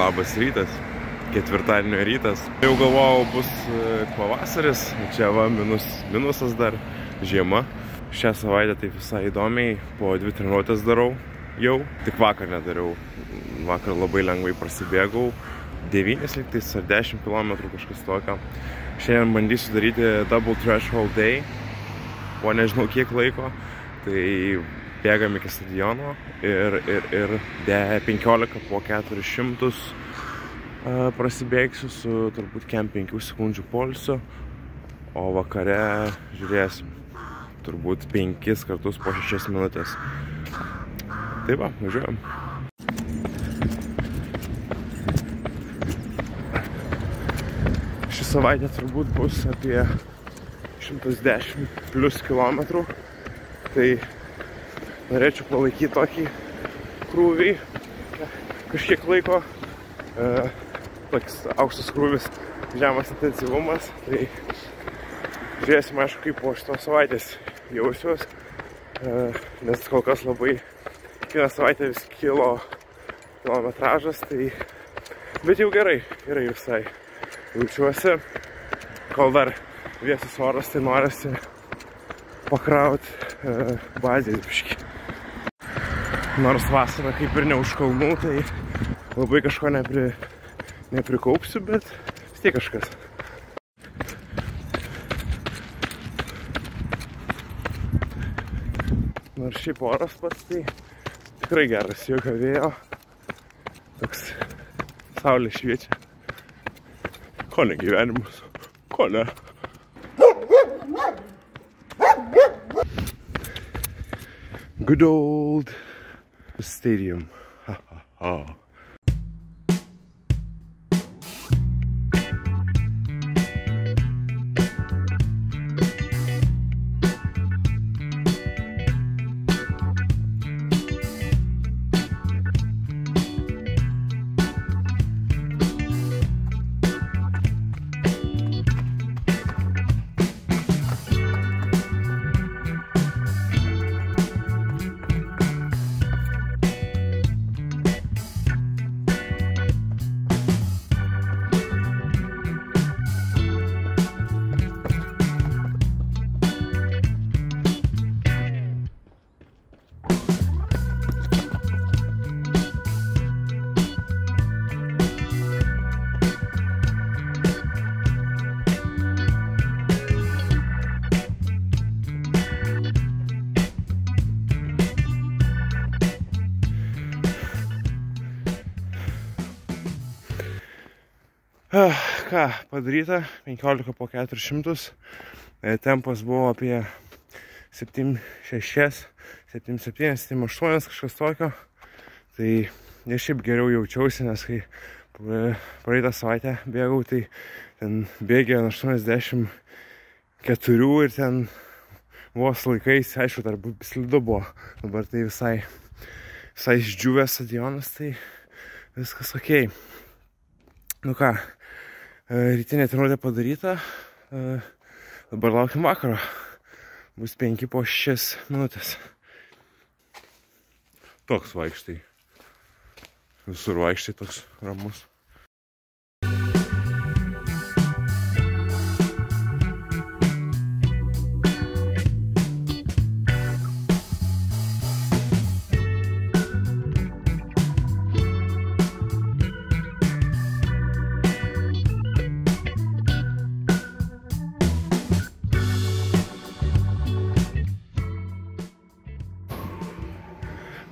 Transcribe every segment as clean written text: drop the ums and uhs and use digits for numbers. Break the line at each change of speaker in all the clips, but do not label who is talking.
Labas rytas, ketvirtadienio rytas. Jau galvojau, bus pavasaris, čia va minusas dar, žiema. Šią savaitę taip visai įdomiai, po 2 treniruotės darau jau. Tik vakar nedariau, vakar labai lengvai prasibėgau, 9 lygtais ar 10 km kažkas tokio. Šiandien bandysiu daryti double threshold day, po nežinau kiek laiko. Tai bėgam iki stadiono ir 15 po 400 prasibėgsiu su turbūt kem 5 sekundžių poilsio, o vakare žiūrėsim turbūt 5 kartus po 6 minutės. Tai va, važiuojam. Ši savaitė turbūt bus apie 110 plus kilometrų. Tai norėčiau palaikyti tokį krūvį kažkiek laiko. Toks aukštas krūvis, žemas intensyvumas. Tai žiūrėsim, aišku, kaip po šitos savaitės jausiuos. Nes kol kas labai kiekvieną savaitę vis kilo kilometražas. Tai, bet jau gerai visai jaučiuosi. Kol dar vėsus oras, tai norisi pakrauti bazės biškį. Nors vasara kaip ir ne už kalnų, tai labai kažko neprikaupsiu, bet vis tiek kažkas. Nors šiaip oras pats, tai tikrai geras, jokio vėjo. Toks saulė šviečia. Ko ne gyvenimas, ko ne. Good old stadium. Ha ha ha. Ką padaryta, 15 po 400, tempas buvo apie 7.6, 7.7, 7.8, kažkas tokio. Tai aš šiaip geriau jaučiausi, nes kai praeitą savaitę bėgau, tai ten bėgė 84 ir ten vos laikais, aišku, dar slidu buvo. Dabar tai visai išdžiūvęs stadionas, tai viskas okei. Nu ką, rytinė treniruotė padaryta, dabar laukiam vakaro, bus 5 po 6 minutės. Toks vaikštai, visur vaikštai toks ramus.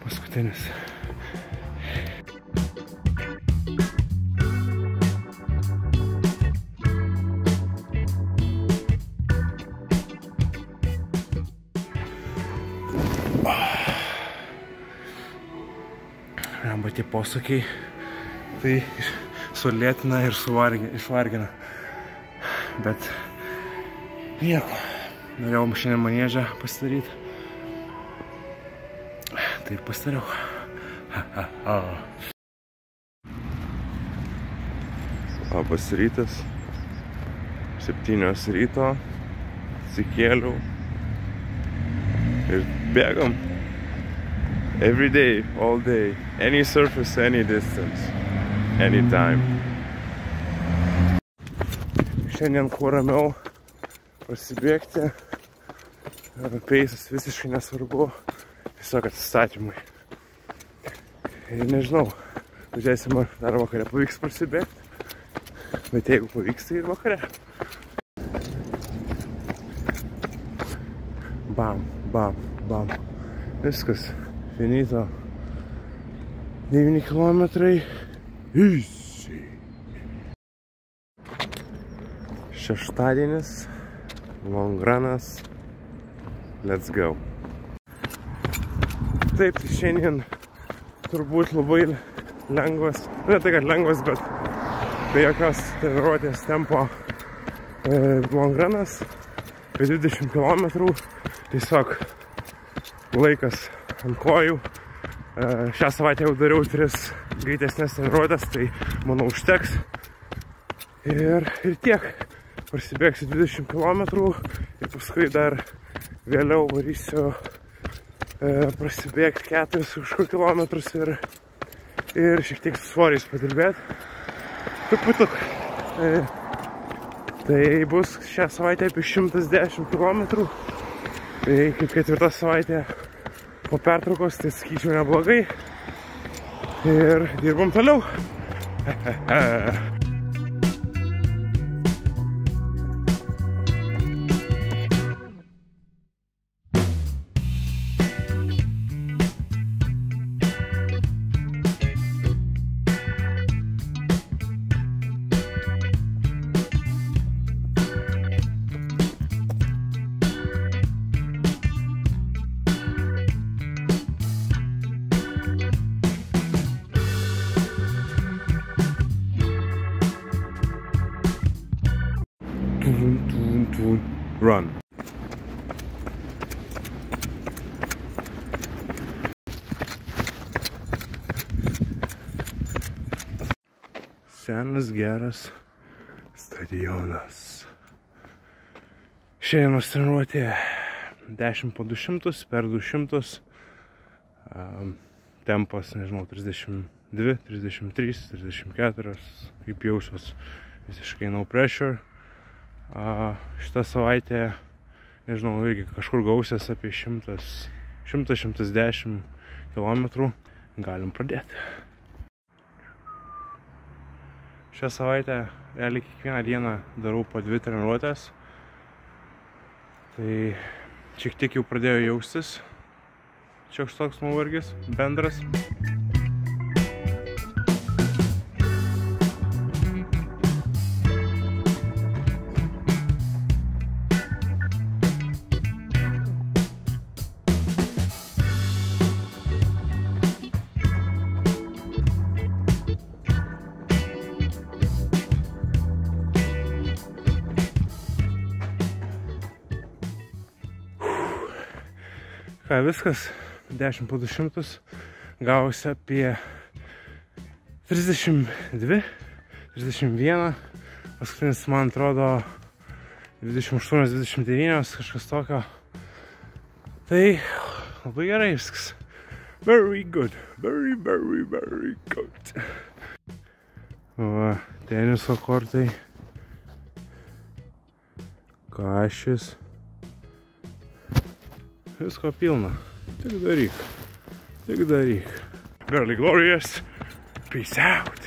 Paskutinis. Arba tie posūkiai, tai sulėtina ir išvargina. Bet nieko. Norėjau šiandien maniežą pasidaryti. Tai ir pasidariau. Labas rytas. 7 ryto. Atsikėliau. Ir bėgam. Every day, all day. Any surface, any distance. anytime. Šiandien kuo ramiau pasibėgti. Peisas visiškai nesvarbu. Tiesiog atsistatymai. Ir nežinau, važiuosim, dar vakare pavyks pasibėgti. Bet jeigu pavyks, tai ir vakare. Bam, bam, bam. Viskas. Finito. 9 kilometrai. Easy. Šeštadienis. Long runas. Let's go. Taip, tai šiandien turbūt labai lengvas. Ne tai, kad lengvas, bet be jokios treniruotės tempo long runas. Apie 20 km. Tiesiog laikas ant kojų. Šią savaitę jau dariau 3 greitesnės treniruotės, tai manau užteks. Ir tiek. Prasibėgsiu 20 km ir paskui dar vėliau varysiu prasibėgti 4 kažkur kilometrus ir šiek tiek su svoriais padirbėti. Truputuk. Tai bus šią savaitę apie 110 km. Tai kaip 4 savaitė po pertraukos, tai sakyčiau neblogai. Ir dirbam toliau. Run. Senas geras stadionas. Šiandien treniruotė 10 po 200, per 200. Tempas, nežinau, 32, 33, 34, kaip jausiuos. Visiškai no pressure. Šitą savaitę, nežinau, irgi kažkur gausias apie 100-110 km. Galim pradėti. Šią savaitę realiai kiekvieną dieną darau po 2 treniruotės. Tai šiek tiek jau pradėjo jaustis. Šioks toks nuovargis, bendras. Ką, viskas, 10 po 200, gavosi apie 32, 31, paskutinis man atrodo 28-29, kažkas tokio. Tai labai gerai viskas. Very good, very good. Va, teniso kortai, kašis. Visko pilna. Tik daryk. Girly glorious. Peace out.